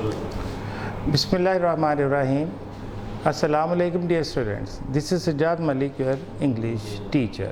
Bismillahirrahmanirrahim. Assalamu alaikum dear students. This is Sajjad Malik, your English teacher.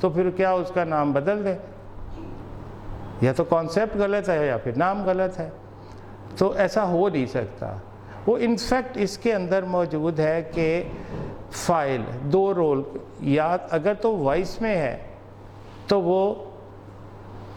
تو پھر کیا اس کا نام بدل دیں؟ یا تو کانسیپٹ غلط ہے یا پھر نام غلط ہے. تو ایسا ہو نہیں سکتا. وہ انفیکٹ اس کے اندر موجود ہے کہ فائل دو رول، یا اگر تو وائس میں ہے تو وہ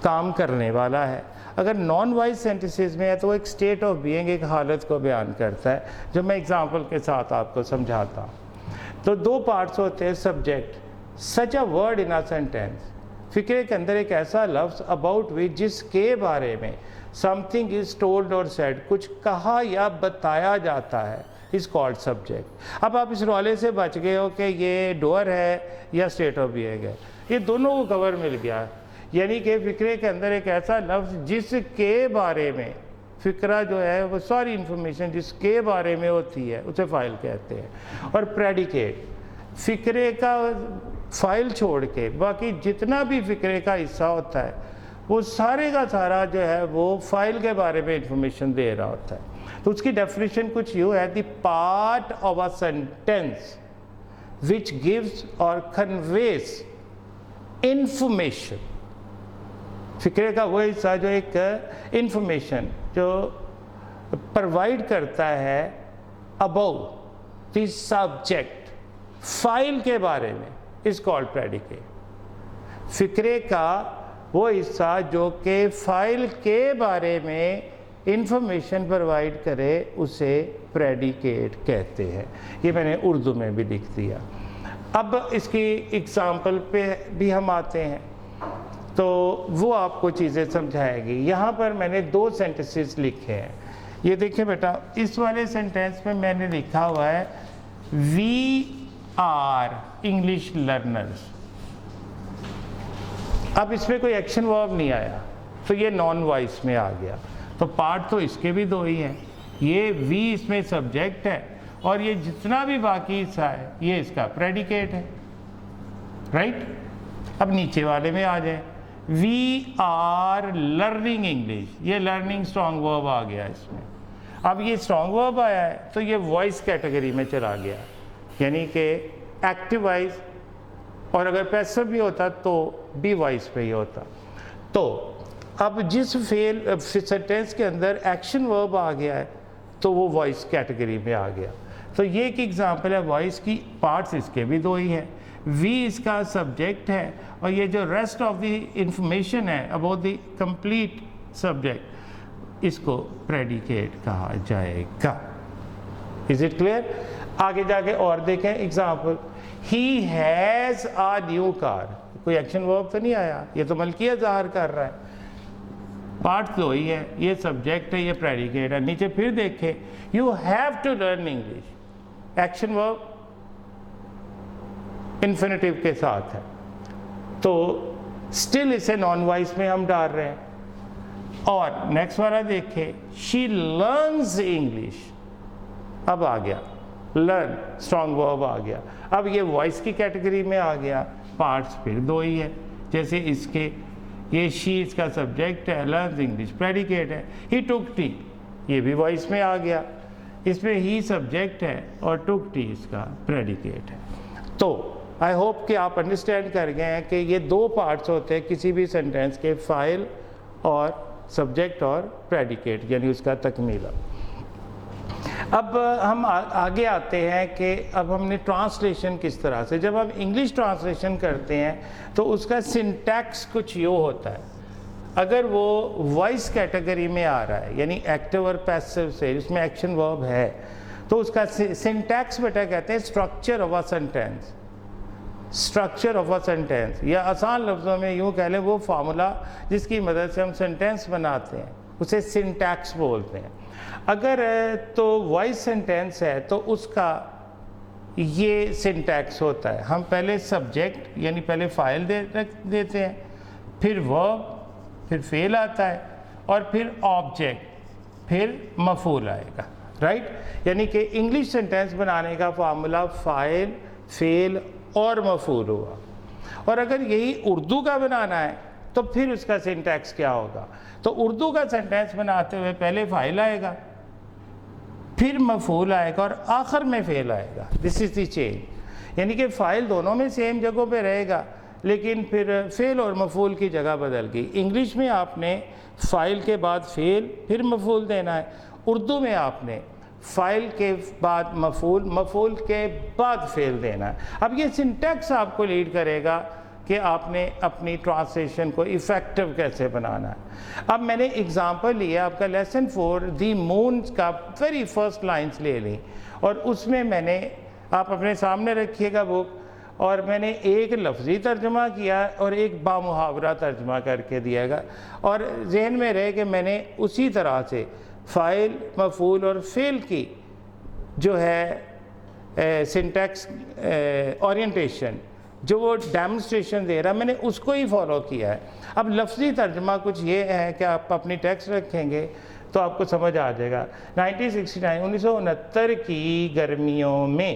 کام کرنے والا ہے، اگر نان وائس سینٹنسز میں ہے تو وہ ایک اسٹیٹ آف بینگ، ایک حالت کو بیان کرتا ہے، جو میں اگزامپل کے ساتھ آپ کو سمجھاتا ہوں. تو دو پارٹس ہوتے ہیں. Subject, such a word in a sentence, فقرے کے اندر ایک ایسا لفظ اباؤٹ وچ، جس کے بارے میں سم تھنگ از ٹولڈ اور سیڈ، کچھ کہا یا بتایا جاتا ہے، از کالڈ سبجیکٹ. اب آپ اس رولے سے بچ گئے ہو کہ یہ ڈور ہے یا اسٹیٹ آف بینگ ہے، یہ دونوں کو کور مل گیا. یعنی کہ فقرے کے اندر ایک ایسا لفظ جس کے بارے میں، فقرہ جو ہے وہ ساری انفارمیشن جس کے بارے میں ہوتی ہے اسے فائل کہتے ہیں. اور پریڈیکیٹ، فقرے کا فائل چھوڑ کے باقی جتنا بھی فقرے کا حصہ ہوتا ہے وہ سارے کا سارا جو ہے وہ فائل کے بارے میں انفارمیشن دے رہا ہوتا ہے. تو اس کی ڈیفینیشن کچھ یوں ہے: the part of a sentence which gives اور کنویز انفارمیشن. فقرے کا وہ حصہ جو ایک انفارمیشن جو پرووائڈ کرتا ہے اباؤٹ دی سبجیکٹ، فائل کے بارے میں، از کالڈ پریڈیکیٹ. فقرے کا وہ حصہ جو کہ فائل کے بارے میں انفارمیشن پرووائڈ کرے اسے پریڈیکیٹ کہتے ہیں. یہ میں نے اردو میں بھی لکھ دیا. اب اس کی اگزامپل پہ بھی ہم آتے ہیں تو وہ آپ کو چیزیں سمجھائے گی. یہاں پر میں نے دو سینٹنسز لکھے ہیں. یہ دیکھیں بیٹا، اس والے سینٹینس میں میں نے لکھا ہوا ہے وی آر انگلش لرنرز. اب اس میں کوئی ایکشن ورب نہیں آیا تو یہ نان وائس میں آ گیا. تو پارٹ تو اس کے بھی دو ہی ہیں. یہ وی اس میں سبجیکٹ ہے اور یہ جتنا بھی باقی حصہ ہے یہ اس کا پریڈیکیٹ ہے. رائٹ؟ اب نیچے والے میں آ جائیں. وی آر لرننگ انگلش، یہ لرننگ اسٹرانگ ورب آ گیا اس میں. اب یہ اسٹرانگ ورب آیا ہے تو یہ وائس کیٹیگری میں چلا گیا، یعنی کہ ایکٹیو وائس، اور اگر پیسو بھی ہوتا تو بھی وائس پہ ہی ہوتا. تو اب جس سینٹینس کے اندر ایکشن ورب آ گیا ہے تو وہ وائس کیٹیگری میں آ گیا. تو یہ ایک ایگزامپل ہے وائس کی. پارٹس اس کے بھی دو ہی ہیں. وی اس کا سبجیکٹ ہے اور یہ جو ریسٹ آف دی انفارمیشن ہے اباؤٹ دی کمپلیٹ سبجیکٹ، اس کو پریڈیکیٹ کہا جائے گا. Is it clear? آگے جا کے اور دیکھیں example. He has a new car, کوئی ایکشن ورب تو نہیں آیا، یہ تو ملکیت ظاہر کر رہا ہے. پارٹ تو ہی ہے، یہ سبجیکٹ ہے، یہ پریڈیکیٹ ہے. نیچے پھر دیکھیں you have to learn English, action verb infinitive کے ساتھ ہے تو اسٹل اسے نان وائس میں ہم ڈال رہے ہیں. اور نیکسٹ والا دیکھیں شی لرنز انگلش، اب آ گیا لرن اسٹرانگ ورب آ گیا. اب یہ وائس کی کیٹیگری میں آ گیا. پارٹس پھر دو ہی ہے، جیسے اس کے یہ شی اس کا سبجیکٹ ہے، لرنز انگلش پریڈیکیٹ ہے. ہی ٹک ٹی، یہ بھی وائس میں آ گیا. اس میں ہی سبجیکٹ ہے اور ٹک ٹی اس کا پریڈیکیٹ ہے. تو آئی ہوپ کہ آپ انڈرسٹینڈ کر گئے ہیں کہ یہ دو پارٹس ہوتے ہیں کسی بھی سینٹینس کے، فائل اور سبجیکٹ اور پریڈیکیٹ، یعنی اس کا تکمیلہ. اب ہم آگے آتے ہیں کہ اب ہم نے ٹرانسلیشن کس طرح سے، جب ہم انگلش ٹرانسلیشن کرتے ہیں تو اس کا سنٹیکس کچھ یوں ہوتا ہے. اگر وہ وائس کیٹیگری میں آ رہا ہے یعنی ایکٹیو اور پیسو سے، اس میں ایکشن ورب ہے، تو اس کا سنٹیکس بیٹا کہتے ہیں structure of a sentence. Structure of a sentence, یا آسان لفظوں میں یوں کہہ لیں وہ فارمولا جس کی مدد سے ہم سینٹینس بناتے ہیں اسے سنٹیکس بولتے ہیں. اگر تو وائس سینٹینس ہے تو اس کا یہ سنٹیکس ہوتا ہے. ہم پہلے سبجیکٹ یعنی پہلے فائل دیتے ہیں، پھر ورب، پھر فعل آتا ہے، اور پھر آبجیکٹ، پھر مفعول آئے گا. رائٹ؟ یعنی کہ انگلش سینٹینس بنانے کا فارمولا فاعل، فعل اور مفعول ہوا. اور اگر یہی اردو کا بنانا ہے تو پھر اس کا سنٹیکس کیا ہوگا؟ تو اردو کا سینٹینس بناتے ہوئے پہلے فاعل آئے گا، پھر مفعول آئے گا اور آخر میں فعل آئے گا. دس از دی چینج. یعنی کہ فاعل دونوں میں سیم جگہوں پہ رہے گا لیکن پھر فعل اور مفعول کی جگہ بدل گئی. انگلش میں آپ نے فاعل کے بعد فعل پھر مفعول دینا ہے. اردو میں آپ نے فاعل کے بعد مفعول، مفعول کے بعد فعل دینا ہے. اب یہ سنٹیکس آپ کو لیڈ کرے گا کہ آپ نے اپنی ٹرانسلیشن کو ایفیکٹو کیسے بنانا ہے. اب میں نے اگزامپل لیا آپ کا لیسن 4 دی مون کا ویری فرسٹ لائنز لے لی، اور اس میں میں نے، آپ اپنے سامنے رکھیے گا بک، اور میں نے ایک لفظی ترجمہ کیا اور ایک بامحاورہ ترجمہ کر کے دیا گا، اور ذہن میں رہے کہ میں نے اسی طرح سے فاعل، مفعول اور فعل کی جو ہے سنٹیکس اورینٹیشن جو وہ ڈیمونسٹریشن دے رہا میں نے اس کو ہی فالو کیا ہے. اب لفظی ترجمہ کچھ یہ ہے کہ آپ اپنی ٹیکسٹ رکھیں گے تو آپ کو سمجھ آ جائے گا. 1969 کی گرمیوں میں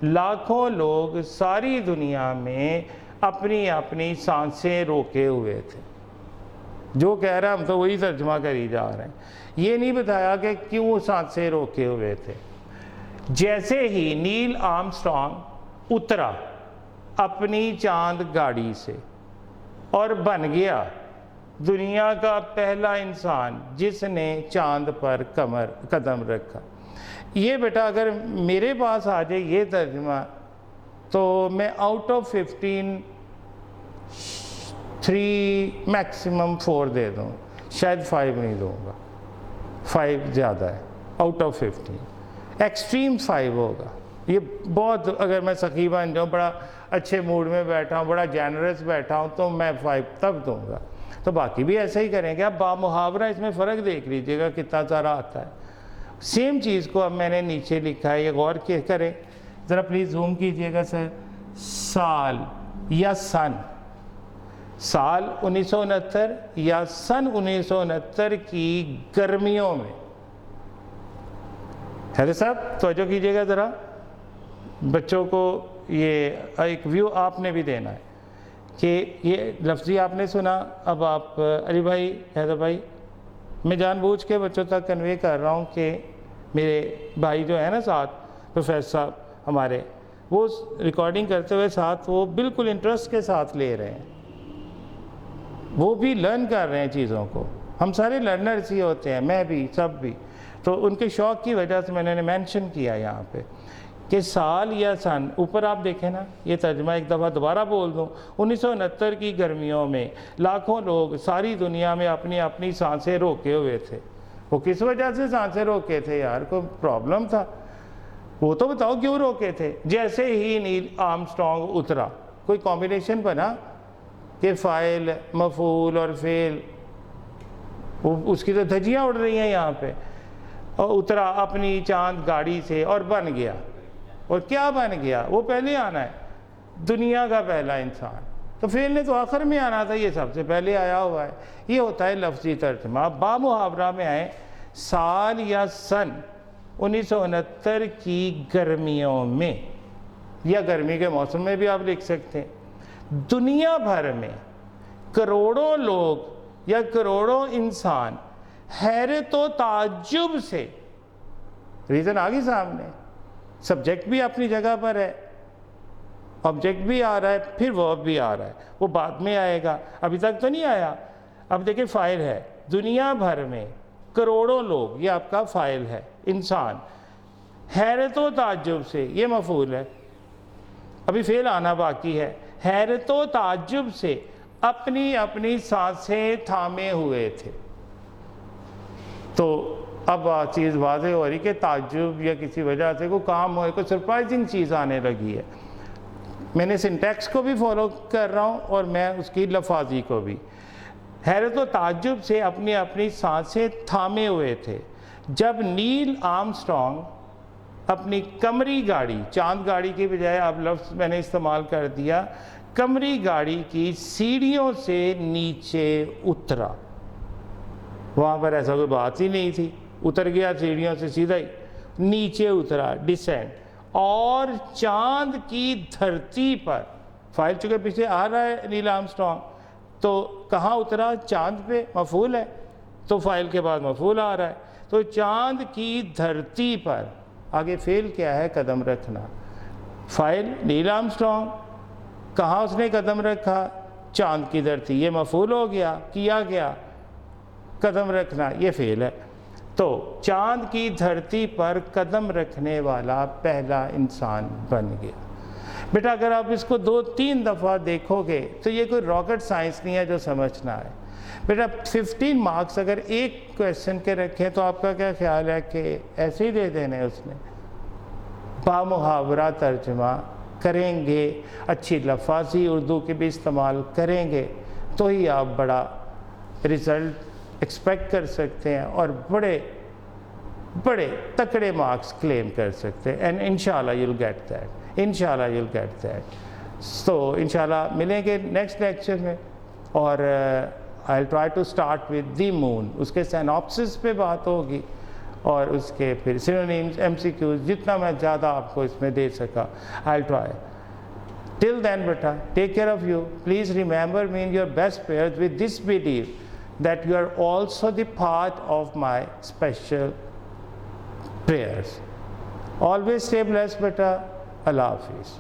لاکھوں لوگ ساری دنیا میں اپنی اپنی سانسیں روکے ہوئے تھے. جو کہہ رہا ہم تو وہی ترجمہ کری جا رہے ہیں. یہ نہیں بتایا کہ کیوں سانسیں روکے ہوئے تھے. جیسے ہی نیل آرمسٹرانگ اترا اپنی چاند گاڑی سے اور بن گیا دنیا کا پہلا انسان جس نے چاند پر قدم رکھا. یہ بیٹا اگر میرے پاس آ جائے یہ ترجمہ تو میں آؤٹ آف 15 3 میکسیمم 4 دے دوں، شاید 5 نہیں دوں گا. 5 زیادہ ہے، آؤٹ آف 15 ایکسٹریم 5 ہوگا. یہ بہت، اگر میں سخی بن جاؤں، بڑا اچھے موڈ میں بیٹھا ہوں، بڑا جینرس بیٹھا ہوں تو میں 5 تب دوں گا. تو باقی بھی ایسا ہی کریں گے. اب بامحاورہ اس میں فرق دیکھ لیجئے گا کتنا سارا آتا ہے. سیم چیز کو اب میں نے نیچے لکھا ہے، یہ غور کریں ذرا پلیز، زوم کیجئے گا سر. سال یا سن، سال 1969 یا سن 1969 کی گرمیوں میں. حیدر صاحب توجہ کیجئے گا ذرا، بچوں کو یہ ایک ویو آپ نے بھی دینا ہے کہ یہ لفظی آپ نے سنا. اب آپ علی بھائی، حیدر بھائی، میں جان بوجھ کے بچوں تک کنوے کر رہا ہوں کہ میرے بھائی جو ہے نا ساتھ، پروفیسر صاحب ہمارے، وہ ریکارڈنگ کرتے ہوئے ساتھ وہ بالکل انٹرسٹ کے ساتھ لے رہے ہیں، وہ بھی لرن کر رہے ہیں چیزوں کو. ہم سارے لرنرز ہی ہوتے ہیں، میں بھی، سب بھی. تو ان کے شوق کی وجہ سے میں نے مینشن کیا یہاں پہ کہ سال یا سن. اوپر آپ دیکھیں نا، یہ ترجمہ ایک دفعہ دوبارہ بول دوں. 1969 کی گرمیوں میں لاکھوں لوگ ساری دنیا میں اپنی اپنی سانسیں روکے ہوئے تھے. وہ کس وجہ سے سانسیں روکے تھے یار؟ کوئی پرابلم تھا؟ وہ تو بتاؤ کیوں روکے تھے؟ جیسے ہی نیل آرمسٹرانگ اترا، کوئی کمبینیشن بنا کہ فاعل، مفعول اور فعل، اس کی تو دھجیاں اڑ رہی ہیں یہاں پہ. اور اترا اپنی چاند گاڑی سے اور بن گیا. اور کیا بن گیا؟ وہ پہلے آنا ہے، دنیا کا پہلا انسان. تو فعل نے تو آخر میں آنا تھا، یہ سب سے پہلے آیا ہوا ہے. یہ ہوتا ہے لفظی ترجمہ. بامحاورہ میں آئے، سال یا سن 1969 کی گرمیوں میں، یا گرمی کے موسم میں بھی آپ لکھ سکتے ہیں. دنیا بھر میں کروڑوں لوگ یا کروڑوں انسان حیرت و تعجب سے، ریزن آگی سامنے، سبجیکٹ بھی اپنی جگہ پر ہے، آبجیکٹ بھی آ رہا ہے، پھر ورب بھی آ رہا ہے. وہ بعد میں آئے گا، ابھی تک تو نہیں آیا. اب دیکھیں فاعل ہے، دنیا بھر میں کروڑوں لوگ، یہ آپ کا فاعل ہے، انسان، حیرت و تعجب سے، یہ مفعول ہے. ابھی فعل آنا باقی ہے. حیرت و تعجب سے اپنی اپنی سانسیں تھامے ہوئے تھے. تو اب چیز واضح ہو رہی کہ تعجب یا کسی وجہ سے کوئی کام ہوئے، کوئی سرپرائزنگ چیز آنے لگی ہے. میں نے سنٹیکس کو بھی فالو کر رہا ہوں اور میں اس کی لفاظی کو بھی. حیرت و تعجب سے اپنی اپنی سانسیں تھامے ہوئے تھے جب نیل آرمسٹرانگ اپنی قمری گاڑی، چاند گاڑی کی بجائے اب لفظ میں نے استعمال کر دیا، قمری گاڑی کی سیڑھیوں سے نیچے اترا. وہاں پر ایسا کوئی بات ہی نہیں تھی، اتر گیا سیڑھیوں سے، سیدھا ہی نیچے اترا، ڈسینڈ. اور چاند کی دھرتی پر، فاعل چونکہ پیچھے آ رہا ہے نیل آرمسٹرانگ، تو کہاں اترا؟ چاند پہ، مفعول ہے تو فاعل کے بعد مفعول آ رہا ہے. تو چاند کی دھرتی پر، آگے فعل کیا ہے؟ قدم رکھنا. فاعل نیل آرمسٹرانگ، کہاں اس نے قدم رکھا؟ چاند کی دھرتی، یہ مفعول ہو گیا، کیا گیا قدم رکھنا، یہ فعل ہے۔ تو چاند کی دھرتی پر قدم رکھنے والا پہلا انسان بن گیا۔ بیٹا اگر آپ اس کو 2-3 دفعہ دیکھو گے تو یہ کوئی راکٹ سائنس نہیں ہے جو سمجھنا ہے۔ بیٹا 15 مارکس اگر ایک کویسچن کے رکھیں تو آپ کا کیا خیال ہے کہ ایسے ہی دے دینے اس نے؟ بامحاورہ ترجمہ کریں گے، اچھی لفاظی اردو کی بھی استعمال کریں گے تو ہی آپ بڑا رزلٹ ایکسپیکٹ کر سکتے ہیں اور بڑے بڑے تکڑے مارکس کلیم کر سکتے ہیں۔ اینڈ انشاءاللہ you'll get that، انشاءاللہ you'll get that۔ تو انشاءاللہ ملیں گے نیکسٹ لیکچر میں، اور I'll try to start with the moon، اس کے سینopsis پہ بات ہوگی اور اس کے پھر synonyms MCQs جتنا میں زیادہ آپ کو اس میں دے سکا I'll try۔ Till then beta, take care of you. Please remember me in your best prayers with this belief that you are also the part of my special prayers. Always stay blessed beta. Allah Hafiz.